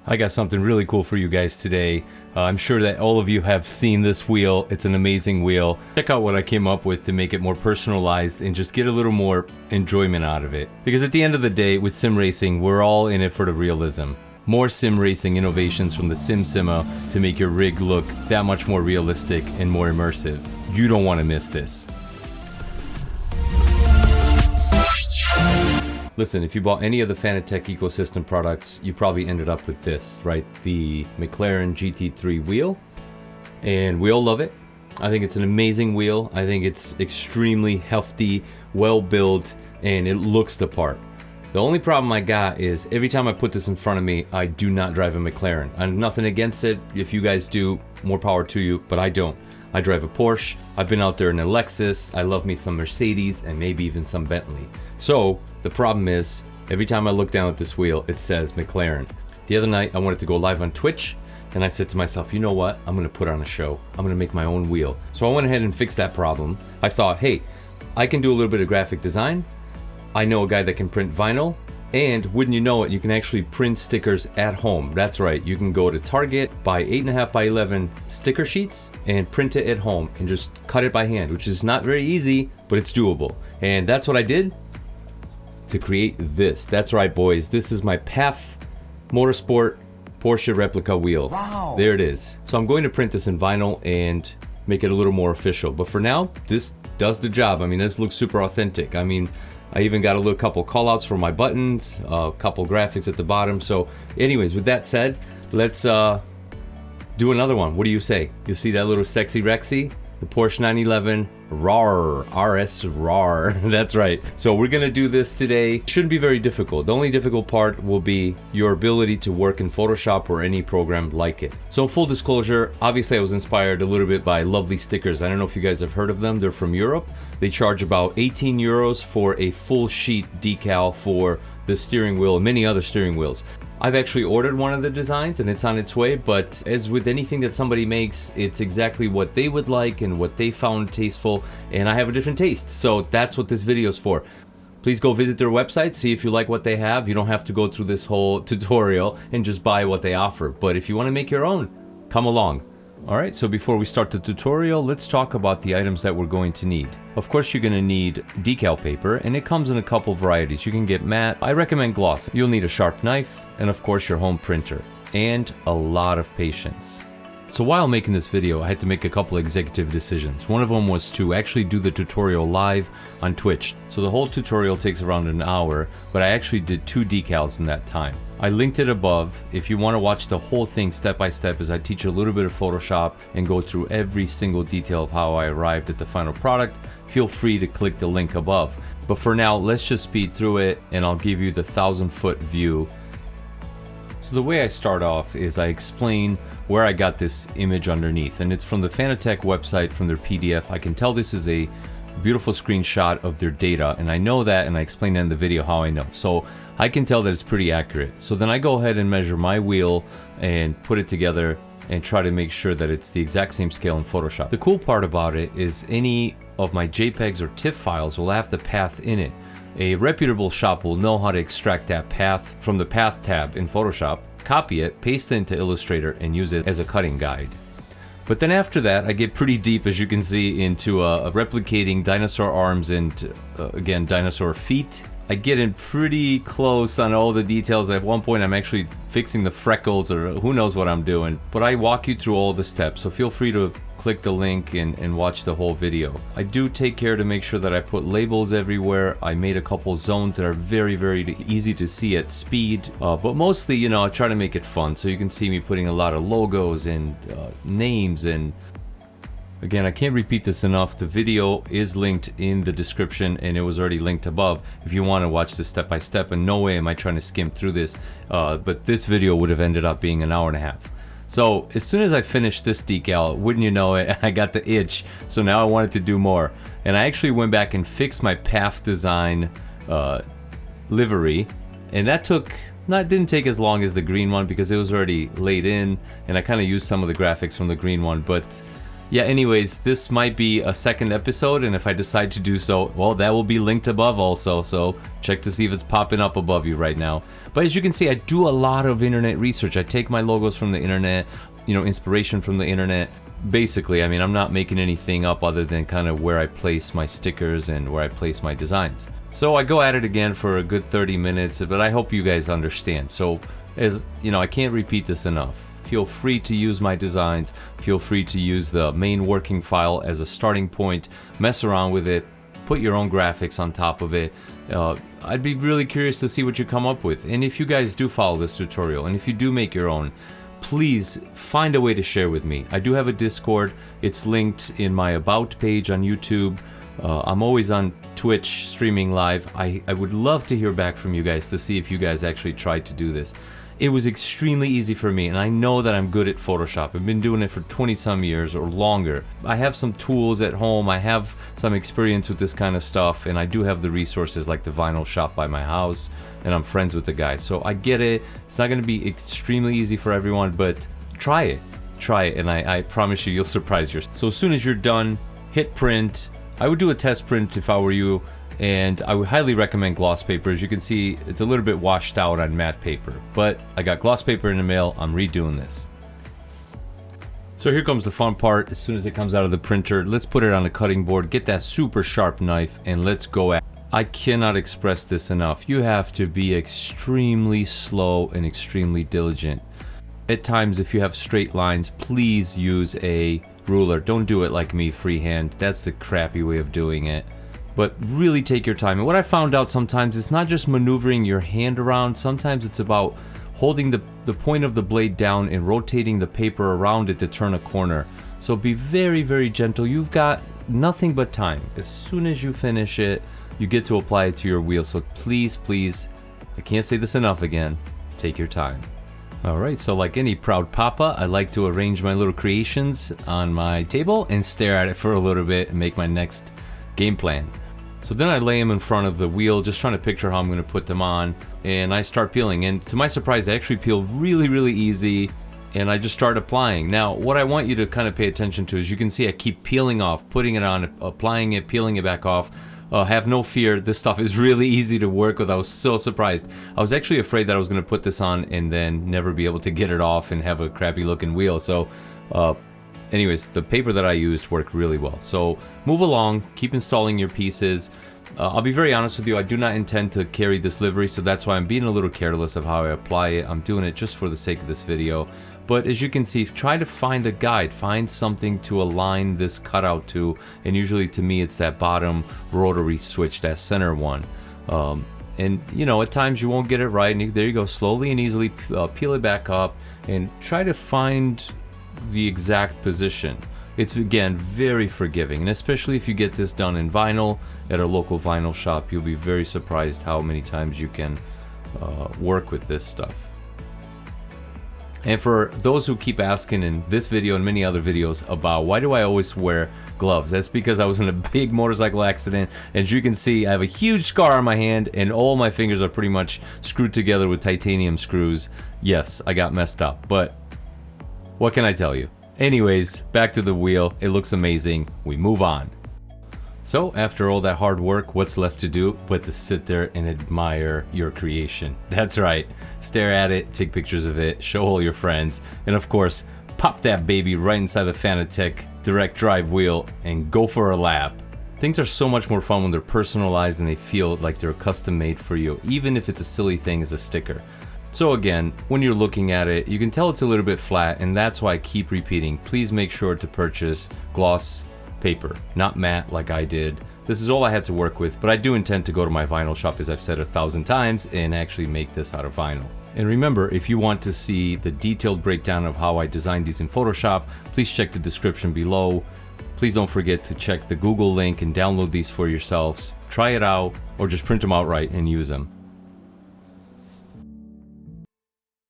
I got something really cool for you guys today. I'm sure that all of you have seen this wheel. It's an amazing wheel. Check out what I came up with to make it more personalized and just get a little more enjoyment out of it. Because at the end of the day, with sim racing, we're all in it for the realism. More sim racing innovations from the SimSima to make your rig look that much more realistic and more immersive. You don't want to miss this. Listen, if you bought any of the Fanatec ecosystem products, you probably ended up with this, right? The McLaren GT3 wheel. And we all love it. I think it's an amazing wheel. I think it's extremely hefty, well built, and it looks the part. The only problem I got is every time I put this in front of me, I do not drive a McLaren. I have nothing against it. If you guys do, more power to you, but I don't. I drive a Porsche. I've been out there in a Lexus. I love me some Mercedes and maybe even some Bentley. So the problem is every time I look down at this wheel, it says McLaren. The other night I wanted to go live on Twitch and I said to myself, you know what? I'm gonna put on a show. I'm gonna make my own wheel. So I went ahead and fixed that problem. I thought, hey, I can do a little bit of graphic design. I know a guy that can print vinyl. And wouldn't you know it, you can actually print stickers at home. That's right, you can go to Target, buy 8.5 by 11 sticker sheets and print it at home and just cut it by hand, which is not very easy, but it's doable. And that's what I did to create this. That's right, boys, this is my PAF Motorsport Porsche replica wheel. Wow. There it is. So I'm going to print this in vinyl and make it a little more official. But for now, this does the job. I mean, this looks super authentic. I mean, I even got a little couple call outs for my buttons, a couple graphics at the bottom. So anyways, with that said, let's do another one. What do you say? You see that little sexy Rexy? The Porsche 911 RAR, RS RAR. That's right. So we're gonna do this today. Shouldn't be very difficult. The only difficult part will be your ability to work in Photoshop or any program like it. So full disclosure, obviously I was inspired a little bit by Lovely Stickers. I don't know if you guys have heard of them. They're from Europe. They charge about 18 euros for a full sheet decal for the steering wheel and many other steering wheels. I've actually ordered one of the designs and it's on its way, but as with anything that somebody makes, it's exactly what they would like and what they found tasteful, and I have a different taste, so that's what this video is for. Please go visit their website, see if you like what they have. You don't have to go through this whole tutorial and just buy what they offer, but if you want to make your own, come along. Alright, so before we start the tutorial, let's talk about the items that we're going to need. Of course, you're going to need decal paper, and it comes in a couple varieties. You can get matte. I recommend gloss. You'll need a sharp knife, and of course your home printer, and a lot of patience. So while making this video, I had to make a couple executive decisions. One of them was to actually do the tutorial live on Twitch. So the whole tutorial takes around an hour, but I actually did 2 decals in that time. I linked it above. If you want to watch the whole thing step by step as I teach a little bit of Photoshop and go through every single detail of how I arrived at the final product, feel free to click the link above. But for now, let's just speed through it and I'll give you the 1,000-foot view. So the way I start off is I explain where I got this image underneath, and it's from the Fanatec website, from their PDF. I can tell this is a beautiful screenshot of their data, and I know that, and I explain in the video how I know. So I can tell that it's pretty accurate. So then I go ahead and measure my wheel and put it together and try to make sure that it's the exact same scale in Photoshop. The cool part about it is any of my JPEGs or TIFF files will have the path in it. A reputable shop will know how to extract that path from the Path tab in Photoshop, copy it, paste it into Illustrator, and use it as a cutting guide. But then after that, I get pretty deep, as you can see, into replicating dinosaur arms and, again, dinosaur feet. I get in pretty close on all the details. At one point, I'm actually fixing the freckles, or who knows what I'm doing. But I walk you through all the steps, so feel free to click the link and watch the whole video. I do take care to make sure that I put labels everywhere. I made a couple zones that are very, very easy to see at speed. But mostly, you know, I try to make it fun. So you can see me putting a lot of logos and names. And again, I can't repeat this enough. The video is linked in the description and it was already linked above if you want to watch this step by step. And no way am I trying to skim through this. But this video would have ended up being an hour and a half. So as soon as I finished this decal, wouldn't you know it, I got the itch. So now I wanted to do more. And I actually went back and fixed my PAF design livery. And that didn't take as long as the green one because it was already laid in. And I kind of used some of the graphics from the green one. But Yeah, anyways, this might be a second episode, and if I decide to do so, well, that will be linked above also, so check to see if it's popping up above you right now. But as you can see, I do a lot of internet research. I take my logos from the internet, you know, inspiration from the internet. Basically, I mean, I'm not making anything up other than kind of where I place my stickers and where I place my designs. So I go at it again for a good 30 minutes, but I hope you guys understand. So, as you know, I can't repeat this enough. Feel free to use my designs. Feel free to use the main working file as a starting point. Mess around with it. Put your own graphics on top of it. I'd be really curious to see what you come up with. And if you guys do follow this tutorial, and if you do make your own, please find a way to share with me. I do have a Discord. It's linked in my About page on YouTube. I'm always on Twitch streaming live. I would love to hear back from you guys to see if you guys actually tried to do this. It was extremely easy for me, and I know that I'm good at Photoshop. I've been doing it for 20 some years or longer. I have some tools at home. I have some experience with this kind of stuff, and I do have the resources like the vinyl shop by my house, and I'm friends with the guys. So I get it. It's not going to be extremely easy for everyone, but try it. Try it, and I promise you'll surprise yourself. So as soon as you're done, hit print. I would do a test print if I were you. And I would highly recommend gloss paper. As you can see, it's a little bit washed out on matte paper, but I got gloss paper in the mail. I'm redoing this. So here comes the fun part. As soon as it comes out of the printer, let's put it on a cutting board, get that super sharp knife, and let's go at it. I cannot express this enough. You have to be extremely slow and extremely diligent. At times, if you have straight lines, please use a ruler. Don't do it like me, freehand. That's the crappy way of doing it. But really take your time. And what I found out sometimes, it's not just maneuvering your hand around. Sometimes it's about holding the point of the blade down and rotating the paper around it to turn a corner. So be very, very gentle. You've got nothing but time. As soon as you finish it, you get to apply it to your wheel. So please, please, I can't say this enough again, take your time. Alright, so like any proud papa, I like to arrange my little creations on my table and stare at it for a little bit and make my next game plan. So then I lay them in front of the wheel, just trying to picture how I'm going to put them on, and I start peeling. And to my surprise, they actually peel really, really easy, and I just start applying. Now, what I want you to kind of pay attention to is you can see I keep peeling off, putting it on, applying it, peeling it back off. Have no fear, this stuff is really easy to work with. I was so surprised. I was actually afraid that I was going to put this on and then never be able to get it off and have a crappy looking wheel. So, anyways, the paper that I used worked really well. So move along, keep installing your pieces. I'll be very honest with you, I do not intend to carry this livery, so that's why I'm being a little careless of how I apply it. I'm doing it just for the sake of this video. But as you can see, try to find a guide, find something to align this cutout to, and usually to me it's that bottom rotary switch, that center one. And you know, at times you won't get it right, and there you go, slowly and easily peel it back up and try to find the exact position. It's again very forgiving, and especially if you get this done in vinyl at a local vinyl shop, you'll be very surprised how many times you can work with this stuff. And for those who keep asking in this video and many other videos about why do I always wear gloves, that's because I was in a big motorcycle accident, and as you can see I have a huge scar on my hand and all my fingers are pretty much screwed together with titanium screws. Yes, I got messed up, but what can I tell you? Anyways, back to the wheel. It looks amazing. We move on. So after all that hard work, what's left to do but to sit there and admire your creation? That's right. Stare at it, take pictures of it, show all your friends, and of course, pop that baby right inside the Fanatec direct drive wheel and go for a lap. Things are so much more fun when they're personalized and they feel like they're custom made for you, even if it's a silly thing as a sticker. So again, when you're looking at it, you can tell it's a little bit flat, and that's why I keep repeating. Please make sure to purchase gloss paper, not matte like I did. This is all I had to work with, but I do intend to go to my vinyl shop, as I've said 1,000 times, and actually make this out of vinyl. And remember, if you want to see the detailed breakdown of how I designed these in Photoshop, please check the description below. Please don't forget to check the Google link and download these for yourselves. Try it out, or just print them outright and use them.